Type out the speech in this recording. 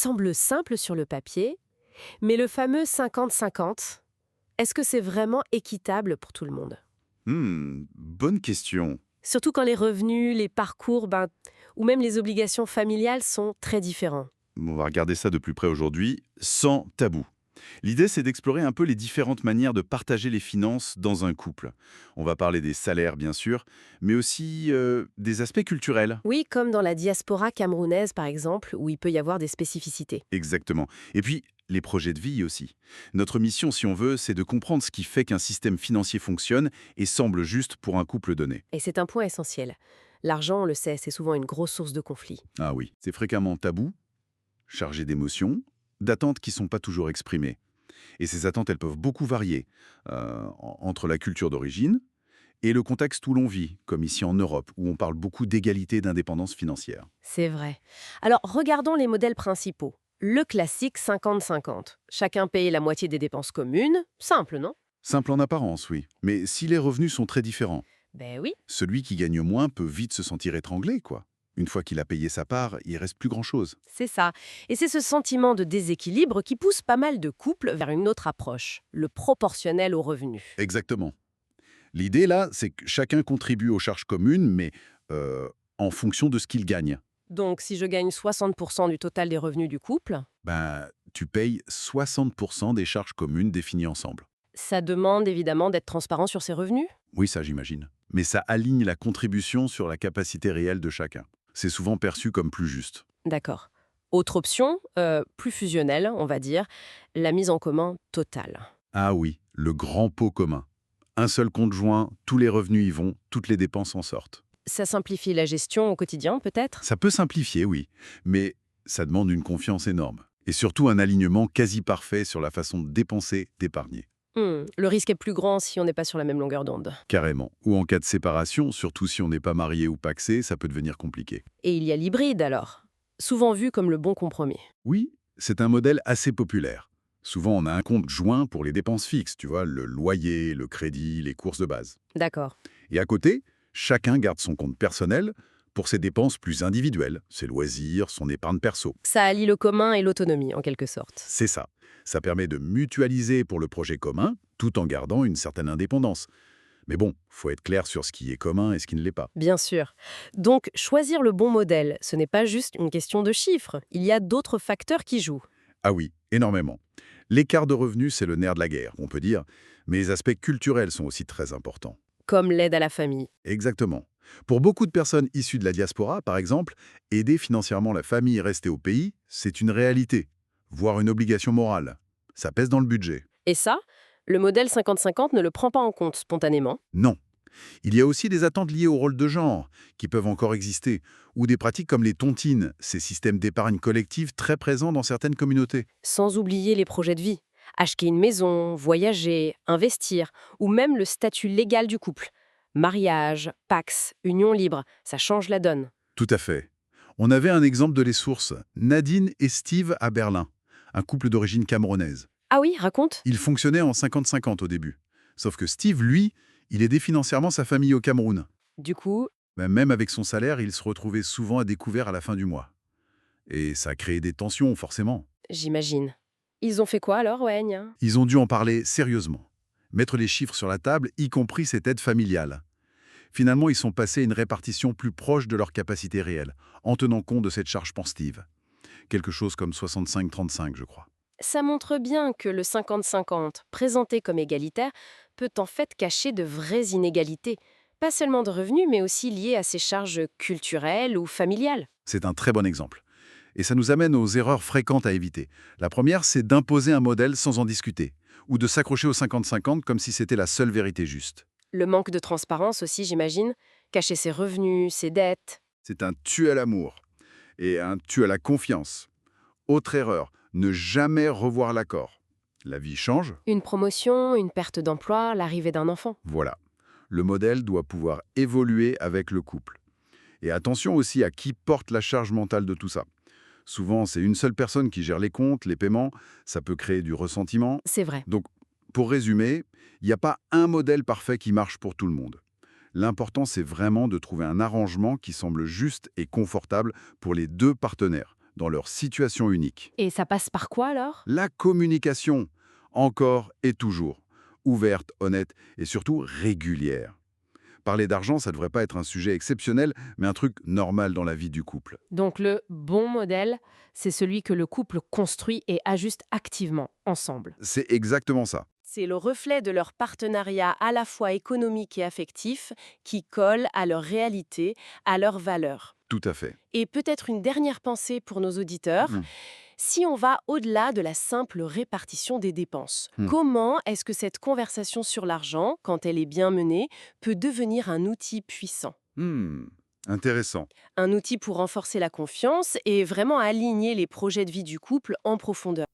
semble simple sur le papier, mais le fameux 50-50, est-ce que c'est vraiment équitable pour tout le monde? Bonne question. Surtout quand les revenus, les parcours, ou même les obligations familiales sont très différents. On va regarder ça de plus près aujourd'hui, sans tabou. L'idée, c'est d'explorer un peu les différentes manières de partager les finances dans un couple. On va parler des salaires, bien sûr, mais aussi des aspects culturels. Oui, comme dans la diaspora camerounaise, par exemple, où il peut y avoir des spécificités. Exactement. Et puis, les projets de vie aussi. Notre mission, si on veut, c'est de comprendre ce qui fait qu'un système financier fonctionne et semble juste pour un couple donné. Et c'est un point essentiel. L'argent, on le sait, c'est souvent une grosse source de conflit. Ah oui, c'est fréquemment tabou, chargé d'émotions, d'attentes qui ne sont pas toujours exprimées. Et ces attentes, elles peuvent beaucoup varier entre la culture d'origine et le contexte où l'on vit, comme ici en Europe, où on parle beaucoup d'égalité et d'indépendance financière. C'est vrai. Alors, regardons les modèles principaux. Le classique 50-50. Chacun paye la moitié des dépenses communes. Simple, non? Simple en apparence, oui. Mais si les revenus sont très différents, Ben oui. celui qui gagne moins peut vite se sentir étranglé, quoi. Une fois qu'il a payé sa part, il reste plus grand-chose. C'est ça. Et c'est ce sentiment de déséquilibre qui pousse pas mal de couples vers une autre approche, le proportionnel aux revenus. Exactement. L'idée, là, c'est que chacun contribue aux charges communes, mais euh, en fonction de ce qu'il gagne. Donc, si je gagne 60% du total des revenus du couple, Tu payes 60% des charges communes définies ensemble. ça demande évidemment d'être transparent sur ses revenus. Oui, ça j'imagine. Mais ça aligne la contribution sur la capacité réelle de chacun. C'est souvent perçu comme plus juste. D'accord. Autre option, plus fusionnelle, on va dire, la mise en commun totale. Ah oui, le grand pot commun. Un seul compte joint, tous les revenus y vont, toutes les dépenses en sortent. Ça simplifie la gestion au quotidien, peut-être? Ça peut simplifier, oui, mais ça demande une confiance énorme. Et surtout un alignement quasi parfait sur la façon de dépenser, d'épargner. Le risque est plus grand si on n'est pas sur la même longueur d'onde. Carrément. Ou en cas de séparation, surtout si on n'est pas marié ou pacsé, ça peut devenir compliqué. Et il y a l'hybride alors, souvent vu comme le bon compromis. Oui, c'est un modèle assez populaire. Souvent, on a un compte joint pour les dépenses fixes, tu vois, le loyer, le crédit, les courses de base. D'accord. Et à côté, chacun garde son compte personnel pour ses dépenses plus individuelles, ses loisirs, son épargne perso. Ça allie le commun et l'autonomie, en quelque sorte. C'est ça. Ça permet de mutualiser pour le projet commun, tout en gardant une certaine indépendance. Mais bon, faut être clair sur ce qui est commun et ce qui ne l'est pas. Bien sûr. Donc, choisir le bon modèle, ce n'est pas juste une question de chiffres. Il y a d'autres facteurs qui jouent. Ah oui, énormément. L'écart de revenus, c'est le nerf de la guerre, on peut dire, mais les aspects culturels sont aussi très importants. Comme l'aide à la famille. Exactement. Pour beaucoup de personnes issues de la diaspora, par exemple, aider financièrement la famille restée au pays, c'est une réalité, voire une obligation morale. Ça pèse dans le budget. Et ça, le modèle 50-50 ne le prend pas en compte spontanément. Non. Il y a aussi des attentes liées au rôle de genre, qui peuvent encore exister, ou des pratiques comme les tontines, ces systèmes d'épargne collective très présents dans certaines communautés. Sans oublier les projets de vie. Acheter une maison, voyager, investir, ou même le statut légal du couple. Mariage, pax, union libre, ça change la donne. Tout à fait. On avait un exemple de les sources, Nadine et Steve à Berlin, un couple d'origine camerounaise. Ah oui, raconte. Ils fonctionnaient en 50-50 au début. Sauf que Steve, lui, il aidait financièrement sa famille au Cameroun. Du coup, Même avec son salaire, il se retrouvait souvent à découvert à la fin du mois. Et ça a créé des tensions, forcément. j'imagine. Ils ont fait quoi alors, ouais, gna? Ils ont dû en parler sérieusement. Mettre les chiffres sur la table, y compris cette aide familiale. Finalement, ils sont passés à une répartition plus proche de leur capacité réelle, en tenant compte de cette charge pour Steve. Quelque chose comme 65-35, je crois. Ça montre bien que le 50-50, présenté comme égalitaire, peut en fait cacher de vraies inégalités. Pas seulement de revenus, mais aussi liées à ces charges culturelles ou familiales. C'est un très bon exemple. Et ça nous amène aux erreurs fréquentes à éviter. La première, c'est d'imposer un modèle sans en discuter, ou de s'accrocher au 50-50 comme si c'était la seule vérité juste. Le manque de transparence aussi, j'imagine. Cacher ses revenus, ses dettes. C'est un tue à l'amour et un tue à la confiance. Autre erreur, ne jamais revoir l'accord. La vie change, Une promotion, une perte d'emploi, l'arrivée d'un enfant. voilà. Le modèle doit pouvoir évoluer avec le couple. Et attention aussi à qui porte la charge mentale de tout ça. Souvent, c'est une seule personne qui gère les comptes, les paiements, ça peut créer du ressentiment. C'est vrai. Donc, pour résumer, il n'y a pas un modèle parfait qui marche pour tout le monde. L'important, c'est vraiment de trouver un arrangement qui semble juste et confortable pour les deux partenaires, dans leur situation unique. Et ça passe par quoi alors? La communication, encore et toujours, ouverte, honnête et surtout régulière. Parler d'argent, ça ne devrait pas être un sujet exceptionnel, mais un truc normal dans la vie du couple. Donc le bon modèle, c'est celui que le couple construit et ajuste activement, ensemble. C'est exactement ça. C'est le reflet de leur partenariat à la fois économique et affectif qui colle à leur réalité, à leurs valeurs. Tout à fait. Et peut-être une dernière pensée pour nos auditeurs. Hmm. Si on va au-delà de la simple répartition des dépenses, Hmm. comment est-ce que cette conversation sur l'argent, quand elle est bien menée, peut devenir un outil puissant? Hmm. Intéressant. Un outil pour renforcer la confiance et vraiment aligner les projets de vie du couple en profondeur.